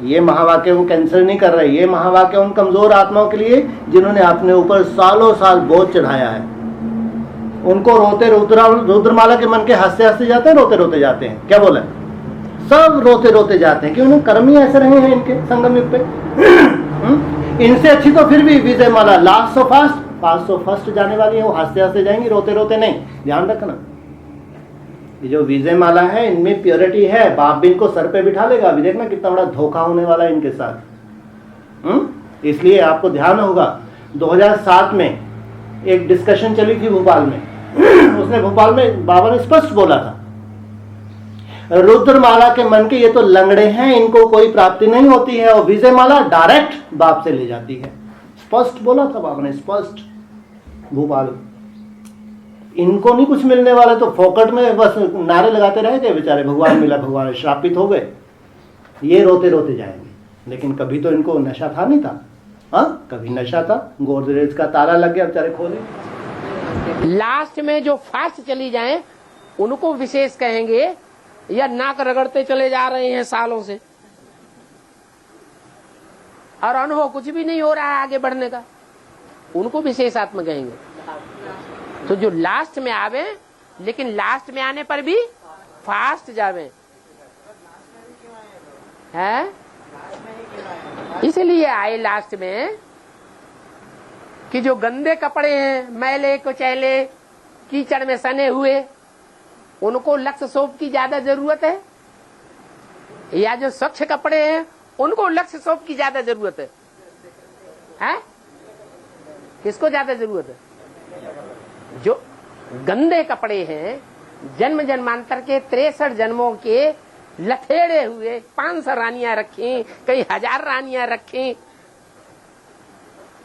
ये महावाक्य वो कैंसिल नहीं कर रहे, ये महावाक्य उन कमजोर आत्माओं के लिए जिन्होंने अपने ऊपर सालों साल बोझ चढ़ाया है। उनको रोते रुद्रमाला के मन के हंसते हंसते जाते हैं, रोते रोते जाते हैं। क्या बोला? सब रोते रोते जाते हैं कि उन्हें कर्म ही ऐसे रहे हैं इनके संगम युग पे। इनसे अच्छी तो फिर भी विजय माला लास्ट सो फर्स्ट जाने वाली है, वो हंसते हंसते जाएंगी, रोते रोते नहीं। ध्यान रखना, ये जो विजय माला है इनमें प्योरिटी है। बाप भी इनको सर पे बिठा लेगा। अभी देखना कितना बड़ा धोखा होने वाला है इनके साथ। इसलिए आपको ध्यान होगा 2007 में एक डिस्कशन चली थी भोपाल में। उसने भोपाल में बाबा ने स्पष्ट बोला था, रुद्रमाला के मन के ये तो लंगड़े हैं, इनको कोई प्राप्ति नहीं होती है, और विजय माला डायरेक्ट बाप से ले जाती है। स्पष्ट बोला था बाबा ने, स्पष्ट भोपाल। इनको नहीं कुछ मिलने वाला, तो फोकट में बस नारे लगाते रह गए बेचारे, भगवान मिला, भगवान, श्रापित हो गए। ये रोते रोते जाएंगे, लेकिन कभी तो इनको नशा था नहीं था। हाँ, कभी नशा था, गोदरेज का ताला लग गया, बेचारे खोले। लास्ट में जो फास्ट चली जाएं उनको विशेष कहेंगे, या नाक रगड़ते चले जा रहे हैं सालों से और अनुभव कुछ भी नहीं हो रहा है आगे बढ़ने का, उनको विशेष आत्मा कहेंगे। तो जो लास्ट में आवे, लेकिन लास्ट में आने पर भी फास्ट जावे, है इसलिए आए लास्ट में कि जो गंदे कपड़े हैं, मैले कुचैले, कीचड़ में सने हुए, उनको लक्ष्य सोप की ज्यादा जरूरत है, या जो स्वच्छ कपड़े हैं उनको लक्ष्य सोप की ज्यादा जरूरत है? किसको ज्यादा जरूरत है? जो गंदे कपड़े हैं, जन्म जन्मांतर के 63 जन्मों के लथेड़े हुए, 500 रानियां रखी, कई 1000 रानियां रखी,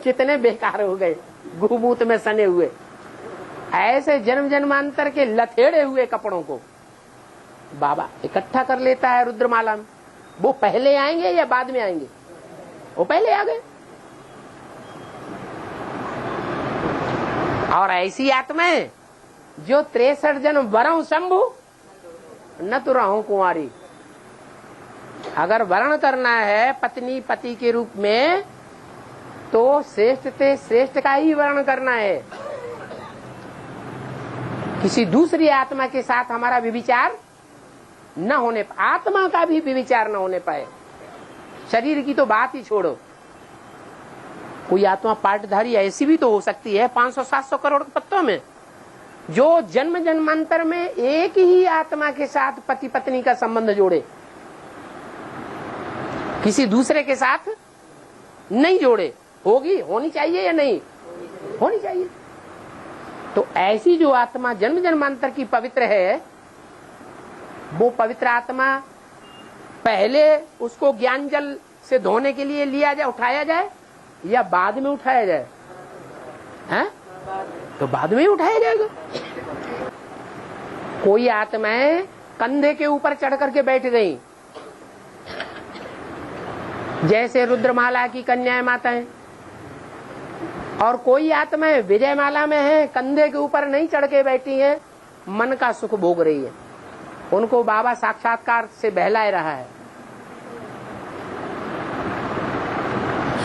कितने बेकार हो गए, गुबूत में सने हुए। ऐसे जन्म जन्मांतर के लथेड़े हुए कपड़ों को बाबा इकट्ठा कर लेता है रुद्रमाला में। वो पहले आएंगे या बाद में आएंगे? वो पहले आ गए। और ऐसी आत्माएं जो 63 जन्म वरऊ शंभु न तो रहूं कुंवारी। अगर वर्ण करना है पत्नी पति के रूप में, तो श्रेष्ठ से श्रेष्ठ का ही वर्ण करना है। किसी दूसरी आत्मा के साथ हमारा विविचार न होने, आत्मा का भी विविचार न होने पाए। शरीर की तो बात ही छोड़ो, कोई आत्मा पाटधारी ऐसी भी तो हो सकती है 500-700 करोड़ पत्तों में, जो जन्म जन्मांतर में एक ही आत्मा के साथ पति पत्नी का संबंध जोड़े, किसी दूसरे के साथ नहीं जोड़े। होगी, होनी चाहिए या नहीं होनी चाहिए? तो ऐसी जो आत्मा जन्म जन्मांतर की पवित्र है, वो पवित्र आत्मा पहले उसको ज्ञान जल से धोने के लिए लिया जाए, उठाया जाए, या बाद में उठाया जाए? हैं? तो बाद में ही उठाया जाएगा। कोई आत्माएं कंधे के ऊपर चढ़ करके बैठ गई, जैसे रुद्रमाला की कन्याएं माताएं, और कोई आत्माएं विजयमाला में है, कंधे के ऊपर नहीं चढ़ के बैठी है, मन का सुख भोग रही है। उनको बाबा साक्षात्कार से बहलाए रहा है,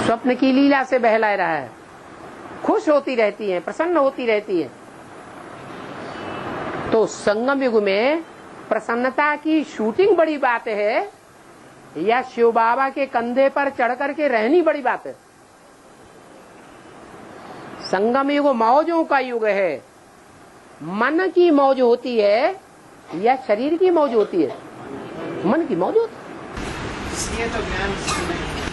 स्वप्न की लीला से बहलाए रहा है, खुश होती रहती है, प्रसन्न होती रहती है। तो संगम युग में प्रसन्नता की शूटिंग बड़ी बात है, या शिव बाबा के कंधे पर चढ़ करके रहनी बड़ी बात है? संगम युग मौजों का युग है। मन की मौज होती है या शरीर की मौज होती है? मन की मौज होती इसलिए तो ज्ञान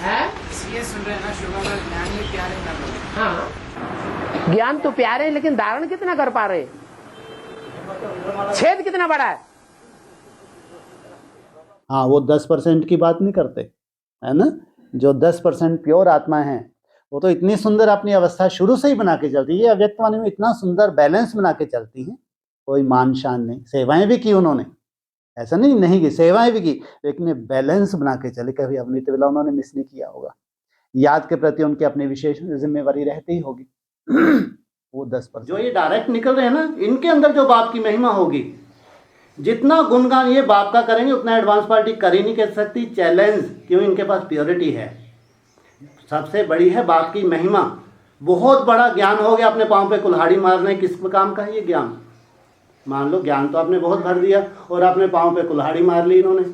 है। इसलिए सुन रहे हैं ना, शिव बाबा ज्ञान ही प्यारे कर रहे हैं। हाँ, ज्ञान तो प्यारे हैं, लेकिन धारण कितना कर पा रहे? छेद कितना बड़ा है? हाँ, वो 10% की बात नहीं करते, है ना? जो 10% प्योर आत्मा है, वो तो इतनी सुंदर अपनी अवस्था शुरू से ही बना के चलती है। अव्यक्त वाणी में इतना सुंदर बैलेंस बना के चलती है, कोई मान शान नहीं। सेवाएं भी की उन्होंने, ऐसा नहीं की, सेवाएं भी की, लेकिन बैलेंस बना के चले। कभी अमृत वेला उन्होंने मिस नहीं किया होगा। याद के प्रति उनकी अपनी विशेष जिम्मेवारी रहती ही होगी। वो 10% जो ये डायरेक्ट निकल रहे हैं ना, इनके अंदर जो बाप की महिमा होगी, जितना गुणगान ये बाप का करेंगे उतना एडवांस पार्टी कर ही नहीं कर सकती। चैलेंज, क्यों? इनके पास प्योरिटी है। सबसे बड़ी है बाप की महिमा। बहुत बड़ा ज्ञान हो गया, अपने पाँव पे कुल्हाड़ी मारने किस काम का है ये ज्ञान? मान लो ज्ञान तो आपने बहुत भर दिया और अपने पाँव पे कुल्हाड़ी मार ली इन्होंने।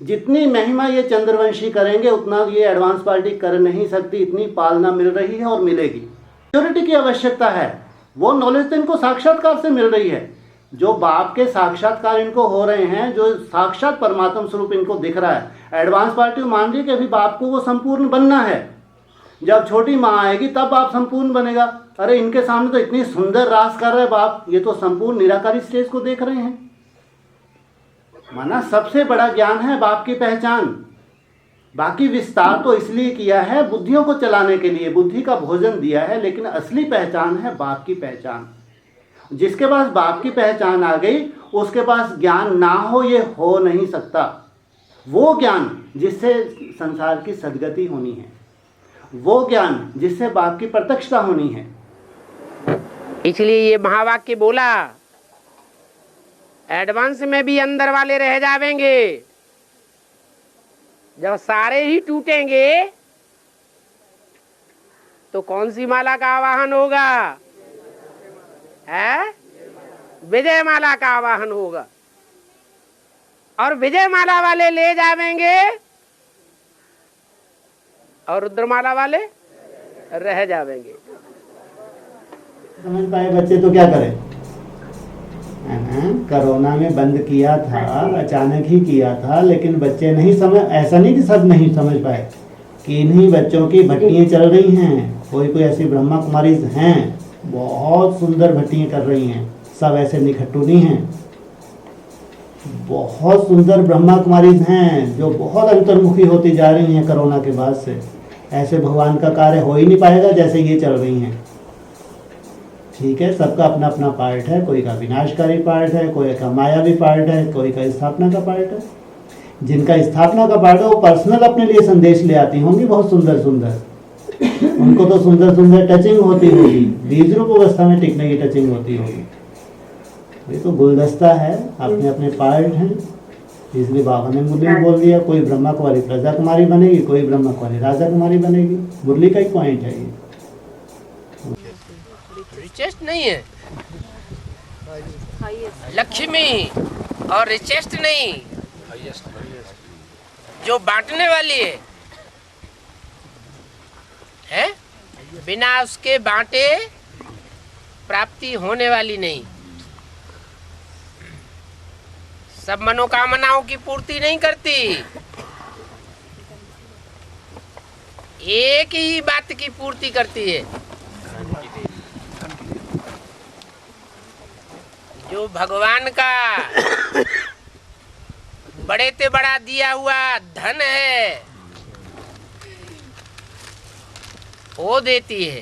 जितनी महिमा ये चंद्रवंशी करेंगे उतना ये एडवांस पार्टी कर नहीं सकती। इतनी पालना मिल रही है और मिलेगी। प्योरिटी की आवश्यकता है। वो नॉलेज तो इनको साक्षात्कार से मिल रही है। जो बाप के साक्षात्कार इनको हो रहे हैं, जो साक्षात परमात्मा स्वरूप इनको दिख रहा है, एडवांस पार्टी मान रही है कि अभी बाप को वो संपूर्ण बनना है। जब छोटी माँ आएगी तब बाप संपूर्ण बनेगा। अरे इनके सामने तो इतनी सुंदर रास कर रहे बाप, ये तो संपूर्ण निराकारी स्टेज को देख रहे हैं। माना सबसे बड़ा ज्ञान है बाप की पहचान। बाकी विस्तार तो इसलिए किया है बुद्धियों को चलाने के लिए, बुद्धि का भोजन दिया है, लेकिन असली पहचान है बाप की पहचान। जिसके पास बाप की पहचान आ गई उसके पास ज्ञान ना हो ये हो नहीं सकता। वो ज्ञान जिससे संसार की सद्गति होनी है, वो ज्ञान जिससे बाप की प्रत्यक्षता होनी है। इसलिए ये महावाक्य बोला, एडवांस में भी अंदर वाले रह जावेंगे। जब सारे ही टूटेंगे तो कौन सी माला का आवाहन होगा? है विजय माला का आवाहन होगा। और विजय माला वाले ले जावेंगे और रुद्रमाला वाले रह जावेंगे। समझ पाए बच्चे तो क्या करें? है ना, कोरोना में बंद किया था, अचानक ही किया था, लेकिन बच्चे नहीं समझ। ऐसा नहीं कि सब नहीं समझ पाए कि इन्हीं बच्चों की भट्टियाँ चल रही हैं। कोई कोई ऐसी ब्रह्मा कुमारी हैं, बहुत सुंदर भट्टियाँ कर रही हैं। सब ऐसे निखट्टू नहीं हैं। बहुत सुंदर ब्रह्मा कुमारी हैं जो बहुत अंतर्मुखी होती जा रही हैं कोरोना के बाद से। ऐसे भगवान का कार्य हो ही नहीं पाएगा जैसे ये चल रही हैं। ठीक है, सबका अपना अपना पार्ट है। कोई का विनाशकारी पार्ट है, कोई का मायावी पार्ट है, कोई का स्थापना का पार्ट है। जिनका स्थापना का पार्ट है वो पर्सनल अपने लिए संदेश ले आती होंगी बहुत सुंदर सुंदर। उनको तो सुंदर सुंदर टचिंग होती होगी, बीज रूप अवस्था में टिकने की टचिंग होती होगी। ये तो गुलदस्ता है, अपने अपने पार्ट हैं। इसलिए बाबा ने मुरली में बोल दिया, कोई ब्रह्मा कुमारी प्रजा कुमारी बनेगी, कोई ब्रह्मा कुमारी राजा कुमारी बनेगी। मुरली का ही पॉइंट है ये। रिचेस्ट नहीं है लक्ष्मी, और रिचेस्ट नहीं जो बांटने वाली है बिना उसके बांटे प्राप्ति होने वाली नहीं। सब मनोकामनाओं की पूर्ति नहीं करती, एक ही बात की पूर्ति करती है। जो भगवान का बड़े से बड़ा दिया हुआ धन है वो देती है,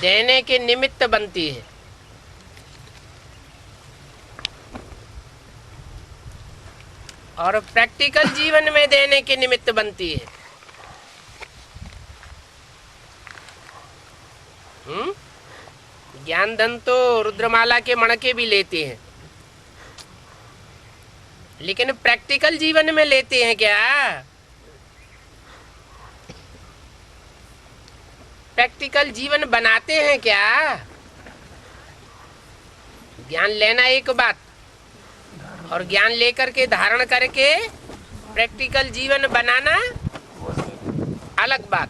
देने के निमित्त बनती है। और प्रैक्टिकल जीवन में देने के निमित्त बनती है। ज्ञान धन तो रुद्रमाला के मणके भी लेते हैं, लेकिन प्रैक्टिकल जीवन में लेते हैं क्या? प्रैक्टिकल जीवन बनाते हैं क्या? ज्ञान लेना एक बात और ज्ञान लेकर के धारण करके प्रैक्टिकल जीवन बनाना अलग बात।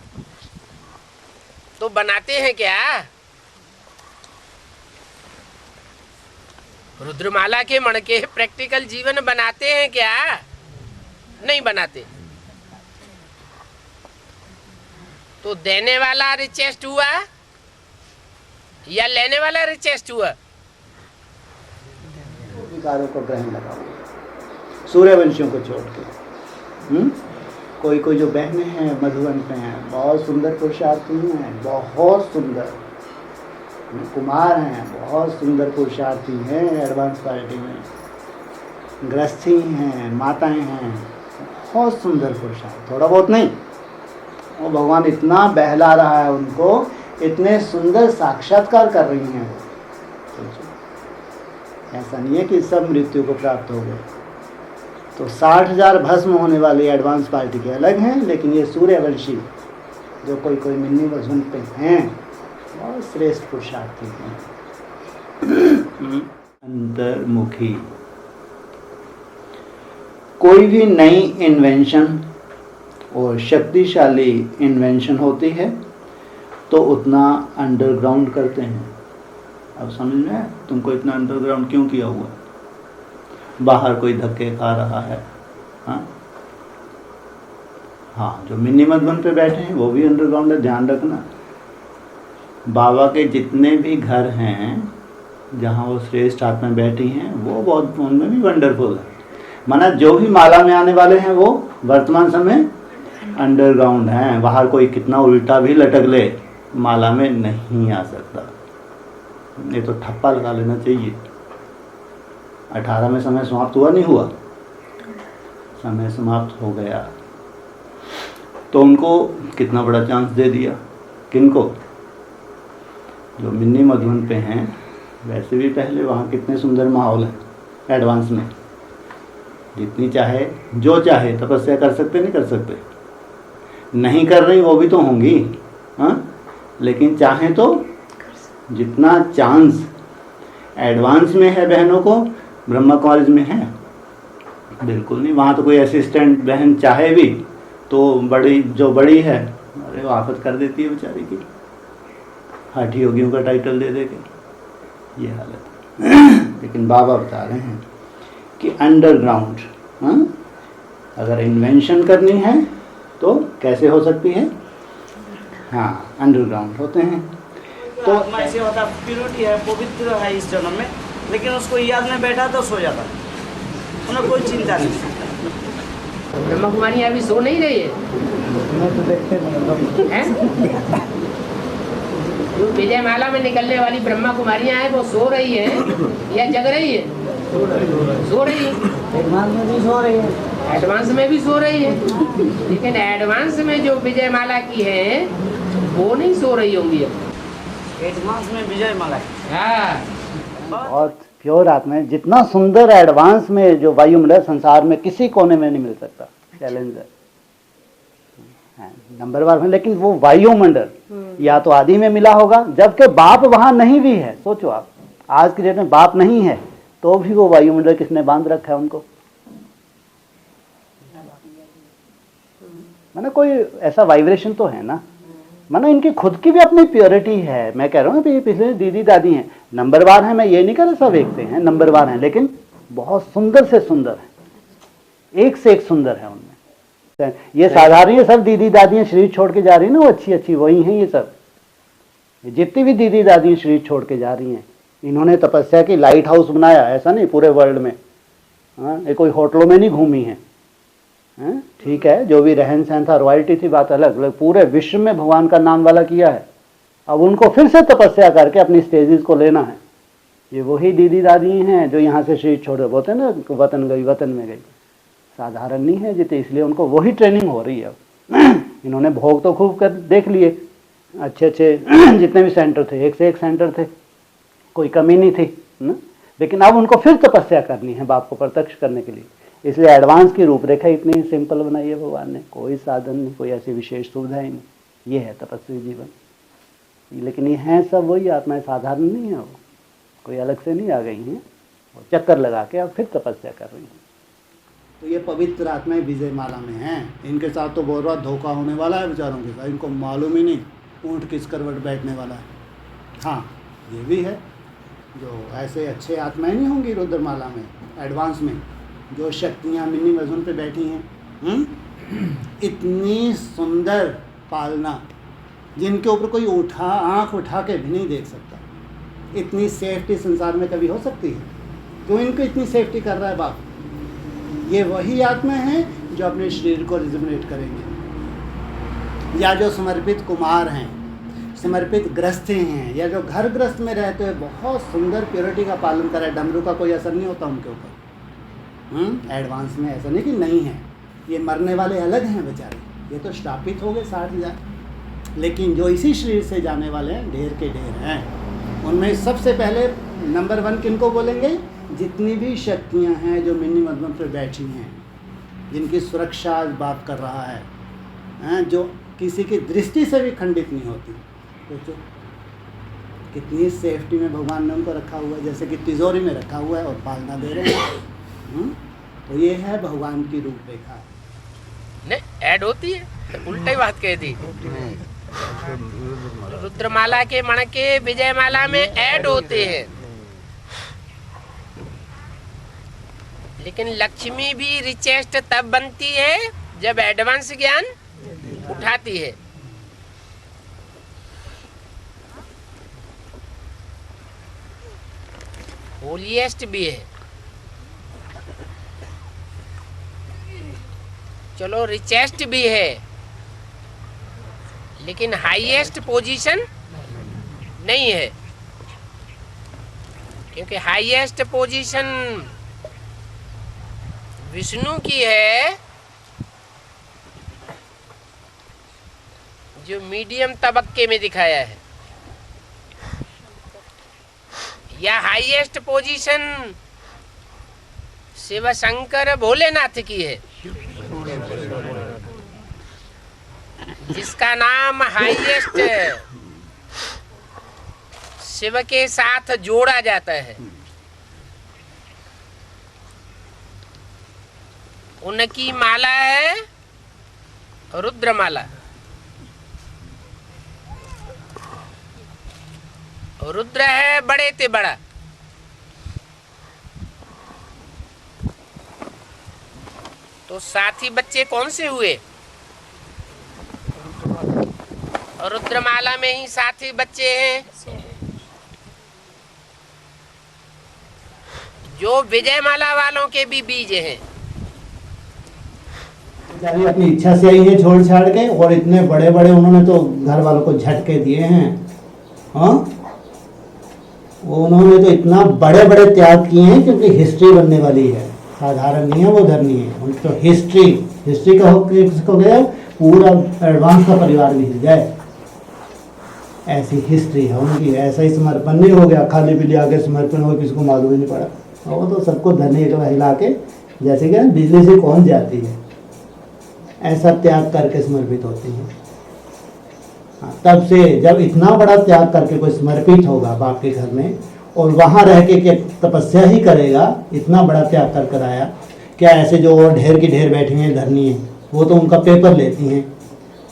तो बनाते हैं क्या? रुद्रमाला के मणके प्रैक्टिकल जीवन बनाते हैं क्या? नहीं बनाते। तो देने वाला रिचेस्ट हुआ या लेने वाला रिचेस्ट हुआ? विकारों को ग्रहण लगाओ, सूर्यवंशियों को छोड़ के। कोई कोई जो बहनें हैं मधुवन पे हैं, बहुत सुंदर पुरुषार्थी हैं, बहुत सुंदर कुमार हैं, बहुत सुंदर पुरुषार्थी हैं। एडवांस पार्टी में गृहस्थी हैं, माताएं हैं, बहुत सुंदर पुरुषार्थ। थोड़ा बहुत नहीं, वो भगवान इतना बहला रहा है उनको, इतने सुंदर साक्षात्कार कर रही हैं। ऐसा नहीं है कि सब मृत्यु को प्राप्त हो गए। तो 60,000 भस्म होने वाली एडवांस पार्टी के अलग हैं, लेकिन ये सूर्यवंशी जो कोई कोई मिन्नी वजून पे हैं बहुत श्रेष्ठ पुरुषार्थी हैं। अंतर्मुखी कोई भी नई इन्वेंशन और शक्तिशाली इन्वेंशन होती है तो उतना अंडरग्राउंड करते हैं। अब समझ में आया तुमको इतना अंडरग्राउंड क्यों किया हुआ है? बाहर कोई धक्के खा रहा है? हाँ, जो मिनी मधुबन पे बैठे हैं वो भी अंडरग्राउंड है, ध्यान रखना। बाबा के जितने भी घर हैं जहाँ वो श्रेष्ठ आत्मा बैठी हैं वो बहुत उनमें भी वंडरफुल है। माना जो भी माला में आने वाले हैं वो वर्तमान समय अंडरग्राउंड हैं। बाहर कोई कितना उल्टा भी लटक ले माला में नहीं आ सकता। ये तो ठप्पा लगा लेना चाहिए। 18 में समय समाप्त हुआ नहीं हुआ? समय समाप्त हो गया तो उनको कितना बड़ा चांस दे दिया। किनको? जो मिनी मधुबन पे हैं। वैसे भी पहले वहाँ कितने सुंदर माहौल है एडवांस में, जितनी चाहे जो चाहे तपस्या कर सकते नहीं कर सकते? नहीं कर रही वो भी तो होंगी, हाँ, लेकिन चाहें तो जितना चांस एडवांस में है बहनों को ब्रह्मा कॉलेज में है बिल्कुल नहीं। वहाँ तो कोई असिस्टेंट बहन चाहे भी तो बड़ी जो बड़ी है अरे वो आफत कर देती है बेचारी की, हाथी योगियों का टाइटल दे दे के, ये हालत है। लेकिन बाबा बता रहे हैं कि अंडरग्राउंड, हाँ, अगर इन्वेंशन करनी है तो कैसे हो सकती है? हाँ, अंडरग्राउंड होते हैं। तो आत्मा ऐसे होता प्योरिटी है, पवित्र है इस जन्म में, लेकिन उसको याद में बैठा तो सो जाता, उन्हें कोई चिंता नहीं। ब्रह्मा कुमारी अभी सो नहीं रही है, जो विजय माला में निकलने वाली ब्रह्मा कुमारियां हैं वो सो रही हैं या जग रही है? सो रही है। एडवांस में भी सो रही है, एडवांस में भी सो रही है, लेकिन एडवांस में जो विजय माला की है वो नहीं सो रही होंगी। एडवांस में विजय माला। हाँ, बहुत प्योर आत्मा है। जितना सुंदर एडवांस में जो वायुमंडल संसार में किसी कोने में नहीं मिल सकता। चैलेंज है नंबर 1 में, लेकिन वो वायुमंडल या तो आदि में मिला होगा, जबकि बाप वहां नहीं भी है। सोचो आप, आज की डेट में बाप नहीं है तो भी वो वायुमंडल किसने बांध रखा है उनको? माना कोई ऐसा वाइब्रेशन तो है ना, माना इनकी खुद की भी अपनी प्योरिटी है। मैं कह रहा हूँ पिछले दीदी दादी हैं, नंबर 1 है, मैं ये नहीं कह रहा सब एक से हैं, नंबर 1 है, लेकिन बहुत सुंदर से सुंदर है, एक से एक सुंदर है उनमें। ये साधारण ये सब दीदी दादियाँ शरीर छोड़ के जा रही है ना, वो अच्छी अच्छी वही हैं। ये सब जितनी भी दीदी दादी शरीर छोड़ के जा रही हैं, इन्होंने तपस्या की, लाइट हाउस बनाया, ऐसा नहीं पूरे वर्ल्ड में, हाँ, ये कोई होटलों में नहीं घूमी है, ठीक है, जो भी रहन सहन था रॉयल्टी थी बात अलग, पूरे विश्व में भगवान का नाम वाला किया है। अब उनको फिर से तपस्या करके अपनी स्टेजेस को लेना है। ये वही दीदी दादी हैं जो यहाँ से शरीर छोड़े, बोलते हैं ना वतन गई, वतन में गई। साधारण नहीं है जितने, इसलिए उनको वही ट्रेनिंग हो रही है। इन्होंने भोग तो खूब कर देख लिए, अच्छे अच्छे जितने भी सेंटर थे, एक से एक सेंटर थे, कोई कमी नहीं थी ना? लेकिन अब उनको फिर तपस्या करनी है बाप को प्रत्यक्ष करने के लिए। इसलिए एडवांस की रूपरेखा इतनी सिंपल बनाई है भगवान ने, कोई साधन नहीं, कोई ऐसी विशेष सुविधा ही नहीं। ये है तपस्वी जीवन। लेकिन ये हैं सब वही आत्माएं, साधारण नहीं है, वो कोई अलग से नहीं आ गई हैं, वो चक्कर लगा के अब फिर तपस्या कर रही हैं। तो ये पवित्र आत्माएं विजय माला में हैं। इनके साथ तो बहुत बार धोखा होने वाला है बेचारों के साथ, इनको मालूम ही नहीं ऊँट किस करवट बैठने वाला है। हाँ, ये भी है, जो ऐसे अच्छे आत्माएं नहीं होंगी रुद्रमाला में एडवांस में, जो शक्तियाँ मिनी वजन पे बैठी हैं, इतनी सुंदर पालना जिनके ऊपर कोई आँख उठा के भी नहीं देख सकता। इतनी सेफ्टी संसार में कभी हो सकती है? क्यों इनको इतनी सेफ्टी कर रहा है बाप? ये वही आत्मा है जो अपने शरीर को रिजुमिनेट करेंगे, या जो समर्पित कुमार हैं, समर्पित ग्रस्त हैं, या जो घर ग्रस्त में रहते हुए बहुत सुंदर प्योरिटी का पालन कर रहे हैं। डमरू का कोई असर नहीं होता उनके ऊपर। एडवांस में ऐसा नहीं कि नहीं है, ये मरने वाले अलग हैं बेचारे, ये तो स्थापित हो गए 60,000। लेकिन जो इसी शरीर से जाने वाले हैं ढेर के ढेर हैं। उनमें सबसे पहले नंबर 1 किनको बोलेंगे? जितनी भी शक्तियां हैं जो मिनी मधुबन पर बैठी हैं, जिनकी सुरक्षा आज बात कर रहा है, जो किसी की दृष्टि से भी खंडित नहीं होती, सोचो कितनी सेफ्टी में भगवान ने उनको रखा हुआ है, जैसे कि तिजोरी में रखा हुआ है और पालना दे रहे हैं। तो ये है भगवान की रूपरेखा। नहीं, ऐड होती है, उल्टी बात कह दी। रुद्रमाला के मणके विजयमाला में ऐड होते हैं, लेकिन लक्ष्मी भी रिचेस्ट तब बनती है जब एडवांस ज्ञान उठाती है। होलीएस्ट भी है, चलो रिचेस्ट भी है, लेकिन हाईएस्ट पोजीशन नहीं है, क्योंकि हाईएस्ट पोजीशन विष्णु की है, जो मीडियम तबक्के में दिखाया है, या हाईएस्ट पोजीशन शिव शंकर भोलेनाथ की है, जिसका नाम हाईएस्ट शिव के साथ जोड़ा जाता है। उनकी माला है रुद्रमाला। रुद्र है बड़े ते बड़ा, तो साथी बच्चे कौन से हुए? रुद्रमाला में ही साथी बच्चे हैं, जो विजयमाला वालों के भी बीज हैं। बेचारी अपनी इच्छा से आई है छोड़ छाड़ के, और इतने बड़े बड़े उन्होंने तो घर वालों को झटके दिए हैं। हाँ, उन्होंने तो इतना बड़े बड़े त्याग किए हैं, क्योंकि हिस्ट्री बनने वाली है, साधारण नहीं है वो धरनी है। उनकी तो हिस्ट्री का हो गया, पूरा एडवांस का परिवार भी हिल जाए, ऐसी हिस्ट्री है उनकी। ऐसा ही समर्पण नहीं हो गया, खाली बिल्ली आके समर्पण हो, किसी को मालूम ही नहीं पड़ा। वो तो सबको धरनी हिला के, जैसे कि बिजली से कौन जाती है, ऐसा त्याग करके समर्पित होती है। तब से जब इतना बड़ा त्याग करके कोई समर्पित होगा बाप के घर में, और वहाँ रह के तपस्या ही करेगा, इतना बड़ा त्याग कर कर आया, क्या ऐसे जो और ढेर की ढेर बैठी हैं धरनी है, वो तो उनका पेपर लेती हैं,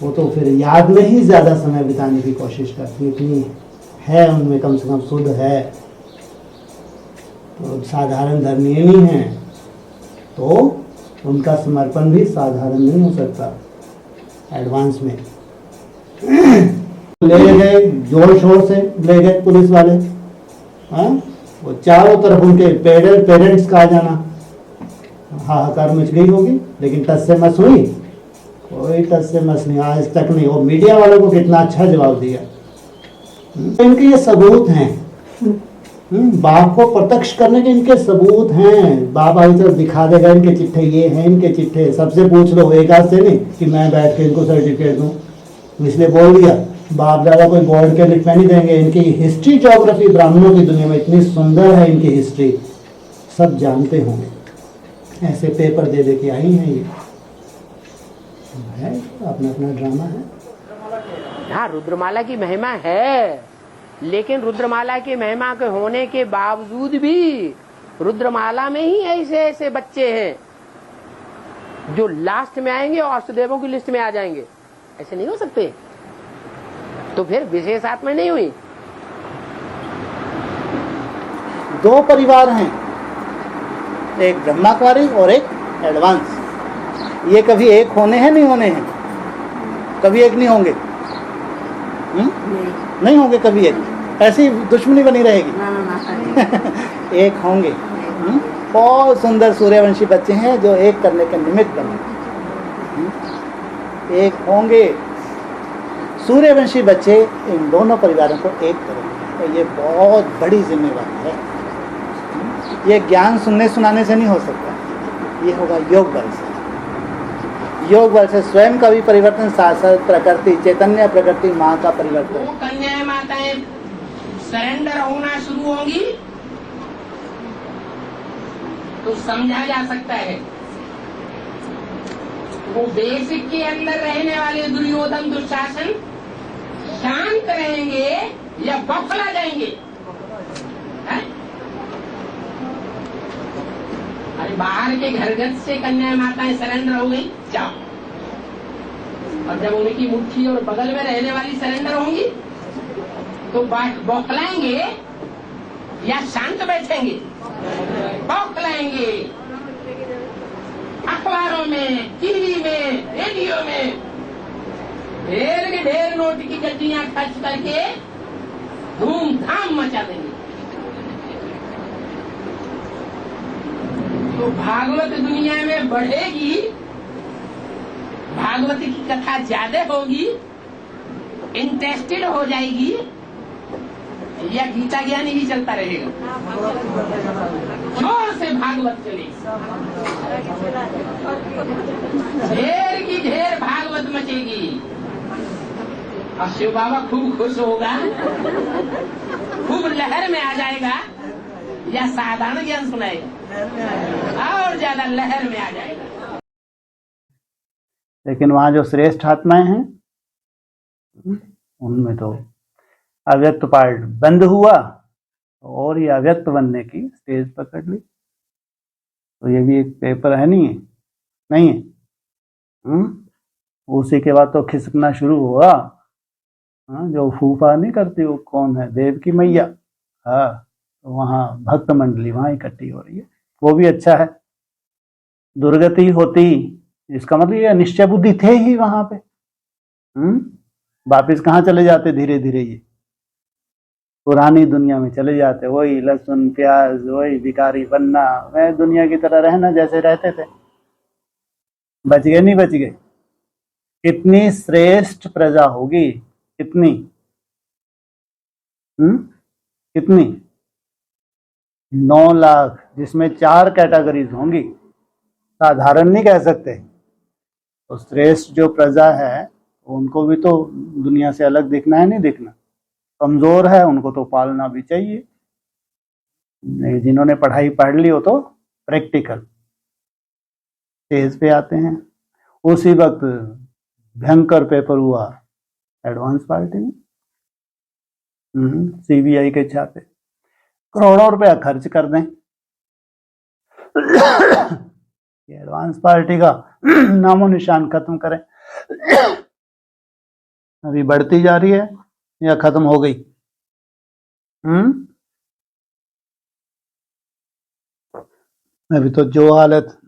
वो तो फिर याद में ही ज़्यादा समय बिताने की कोशिश करती है। इतनी है उनमें कम से कम शुद्ध है, तो साधारण धरनी नहीं है, तो उनका समर्पण भी साधारण नहीं हो सकता। एडवांस में ले गए, जोर शोर से ले गए पुलिस वाले। हाँ, वो चारों तरफ उनके पेरेंट्स का आ जाना, हाहाकार मच गई होगी, लेकिन टस से मस हुई? कोई टस से मस नहीं, आज तक नहीं। और मीडिया वालों को कितना अच्छा जवाब दिया। इनके ये सबूत हैं, बाप को प्रत्यक्ष करने के इनके सबूत हैं। बाप अभी तक दिखा देगा इनके चिट्ठे, ये हैं इनके चिट्ठे, सबसे पूछ लो, एक हाथ से नहीं कि मैं बैठ के इनको सर्टिफिकेट दूँ, इसलिए बोल दिया। बाप दादा कोई बोर्ड के लिखवा नहीं देंगे। इनकी हिस्ट्री ज्योग्राफी ब्राह्मणों की दुनिया में इतनी सुंदर है, इनकी हिस्ट्री सब जानते होंगे। ऐसे पेपर दे दे के आई हैं ये, है अपना अपना ड्रामा है। हाँ, रुद्रमाला की महिमा है, लेकिन रुद्रमाला की महिमा के होने के बावजूद भी रुद्रमाला में ही ऐसे ऐसे बच्चे हैं जो लास्ट में आएंगे और अष्टदेवों की लिस्ट में आ जाएंगे। ऐसे नहीं हो सकते, तो फिर विशेष आत्मा नहीं हुई। दो परिवार हैं, एक ब्रह्मा कुमारी और एक एडवांस। ये कभी एक होने हैं, नहीं होने हैं, कभी एक नहीं होंगे। नहीं होंगे कभी एक, ऐसी दुश्मनी बनी रहेगी। एक होंगे। बहुत सुंदर सूर्यवंशी बच्चे हैं जो एक करने के निमित्त बने। एक होंगे सूर्यवंशी बच्चे, इन दोनों परिवारों को एक करेंगे, और ये बहुत बड़ी जिम्मेवारी है। ये ज्ञान सुनने सुनाने से नहीं हो सकता, ये होगा योग बल से। योग बल से स्वयं का भी परिवर्तन, साथ साथ प्रकृति, चैतन्य प्रकृति माँ का परिवर्तन। कन्याएं माताएं सरेंडर होना शुरू होंगी तो समझा जा सकता है। वो बेसिक के अंदर रहने वाले दुर्योधन दुशासन शांत रहेंगे या बौखला जाएंगे? है? अरे बाहर के घरगत से कन्या माताएं सरेंडर हो गई, जाओ। और जब उनकी मुट्ठी और बगल में रहने वाली सरेंडर होंगी तो बौखलाएंगे या शांत बैठेंगे? बौखलाएंगे। अखबारों में, टीवी में, रेडियो में ढेर के ढेर नोट की गड्डियां खर्च करके धूमधाम मचा देंगे। तो भागवत दुनिया में बढ़ेगी, भागवत की कथा ज्यादा होगी, इंटरेस्टेड हो जाएगी, या गीता ज्ञान ही चलता रहेगा? जोर से भागवत चलेगी, ढेर की ढेर भागवत मचेगी। और शिव बाबा खूब खुश होगा, खूब लहर में आ जाएगा, या साधारण ज्ञान सुनाएगा और ज्यादा लहर में आ जाएगा। लेकिन वहां जो श्रेष्ठ आत्माएं हैं उनमें तो अव्यक्त पार्ट बंद हुआ और ये अव्यक्त बनने की स्टेज पकड़ ली। तो ये भी एक पेपर है, नहीं है। उसी के बाद तो खिसकना शुरू हुआ। जो फूफा नहीं करती वो कौन है, देव की मैया। हाँ, तो वहाँ भक्त मंडली वहाँ इकट्ठी हो रही है, वो भी अच्छा है। दुर्गति होती, इसका मतलब ये निश्चय बुद्धि थे ही वहां पे। वापिस कहाँ चले जाते? धीरे धीरे ये पुरानी दुनिया में चले जाते, वही लहसुन प्याज, वही भिखारी बनना, वह दुनिया की तरह रहना जैसे रहते थे। बच गए नहीं बच गए? कितनी श्रेष्ठ प्रजा होगी, कितनी कितनी 9 लाख, जिसमें 4 कैटेगरीज होंगी, साधारण नहीं कह सकते। तो श्रेष्ठ जो प्रजा है उनको भी तो दुनिया से अलग दिखना है, नहीं दिखना। कमजोर है उनको तो पालना भी चाहिए। जिन्होंने पढ़ाई पढ़ ली हो तो प्रैक्टिकल स्टेज पे आते हैं। उसी वक्त भयंकर पेपर हुआ एडवांस पार्टी में, सीबीआई के छापे, करोड़ों रुपया खर्च कर दें एडवांस पार्टी का नामो निशान खत्म करें। अभी बढ़ती जा रही है या खत्म हो गई? अभी तो जो हालत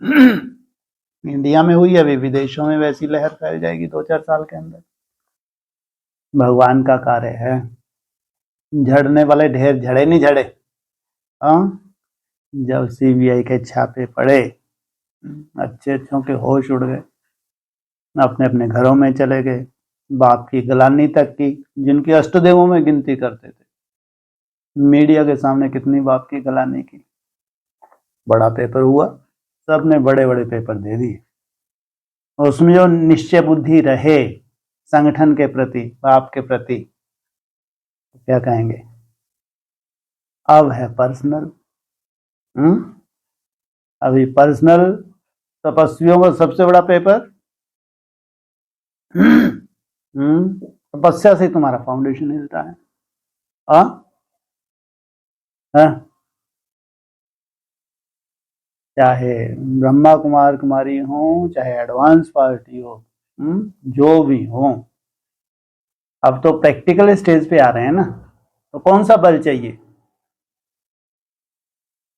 इंडिया में हुई, अभी विदेशों में वैसी लहर फैल जाएगी 2-4 साल के अंदर। भगवान का कार्य है। झड़ने वाले ढेर झड़े नहीं झड़े? जब सीबीआई के छापे पड़े, अच्छे अच्छों के होश उड़ गए, अपने अपने घरों में चले गए। बाप की गलानी तक की, जिनकी अष्टदेवों में गिनती करते थे, मीडिया के सामने कितनी बाप की गलानी की। बड़ा पेपर हुआ, सबने बड़े बड़े पेपर दे दिए। उसमें जो निश्चय बुद्धि रहे संगठन के प्रति, बाप के प्रति, क्या कहेंगे? अब है पर्सनल। अभी पर्सनल तपस्वियों का सबसे बड़ा पेपर, तपस्या से तुम्हारा फाउंडेशन हिलता है। चाहे ब्रह्मा कुमार कुमारी हो, चाहे एडवांस पार्टी हो, जो भी हो, अब तो प्रैक्टिकल स्टेज पे आ रहे हैं ना। तो कौन सा बल चाहिए?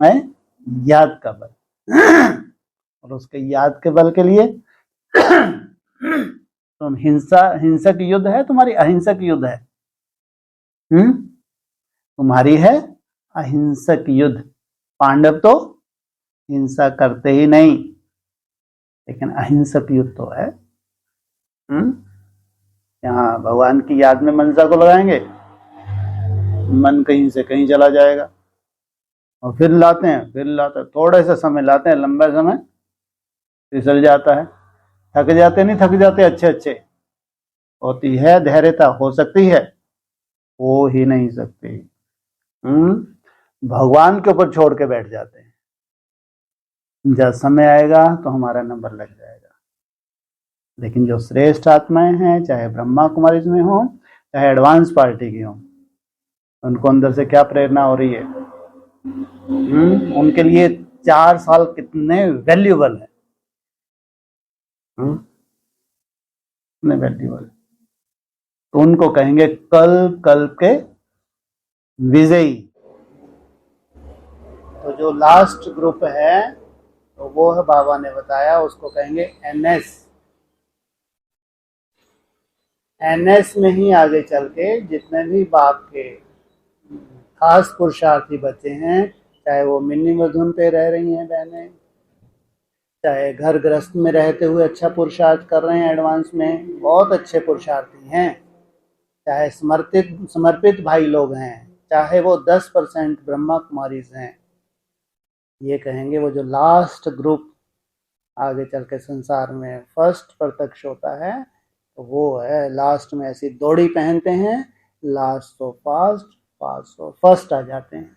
है याद का बल। और उसके याद के बल के लिए तुम हिंसक युद्ध है, तुम्हारी अहिंसक युद्ध है। तुम्हारी है अहिंसक युद्ध। पांडव तो हिंसा करते ही नहीं, लेकिन अहिंसक युद्ध तो है। यहाँ भगवान की याद में मनसा को लगाएंगे, मन कहीं से कहीं चला जाएगा, और फिर लाते हैं, थोड़े से समय लाते हैं, लंबा समय फिसल जाता है। थक जाते नहीं, थक जाते अच्छे होती है धैर्यता, हो सकती है, हो ही नहीं सकती। भगवान के ऊपर छोड़ के बैठ जाते हैं। जब समय आएगा तो हमारा नंबर लग जाएगा। लेकिन जो श्रेष्ठ आत्माएं हैं, चाहे ब्रह्मा कुमारीज में हो चाहे एडवांस पार्टी की हो, उनको अंदर से क्या प्रेरणा हो रही है? उनके लिए 4 साल कितने वैल्यूबल है, कितने वैल्यूबल। तो उनको कहेंगे कल्प कल्प के विजयी। तो जो लास्ट ग्रुप है तो वो है, बाबा ने बताया, उसको कहेंगे एनएस। एनएस में ही आगे चल के जितने भी बाप के खास पुरुषार्थी बचे हैं, चाहे वो मिन्नी मधुन पे रह रही हैं बहनें, चाहे घर गृहस्थ में रहते हुए अच्छा पुरुषार्थ कर रहे हैं, एडवांस में बहुत अच्छे पुरुषार्थी हैं, चाहे समर्पित भाई लोग हैं, चाहे वो 10% ब्रह्मा कुमारीज हैं, ये कहेंगे वो जो लास्ट ग्रुप आगे चल के संसार में फर्स्ट प्रत्यक्ष होता है, तो वो है लास्ट में ऐसी दौड़ी पहनते हैं, लास्ट तो फास्ट, फास्ट तो फर्स्ट आ जाते हैं।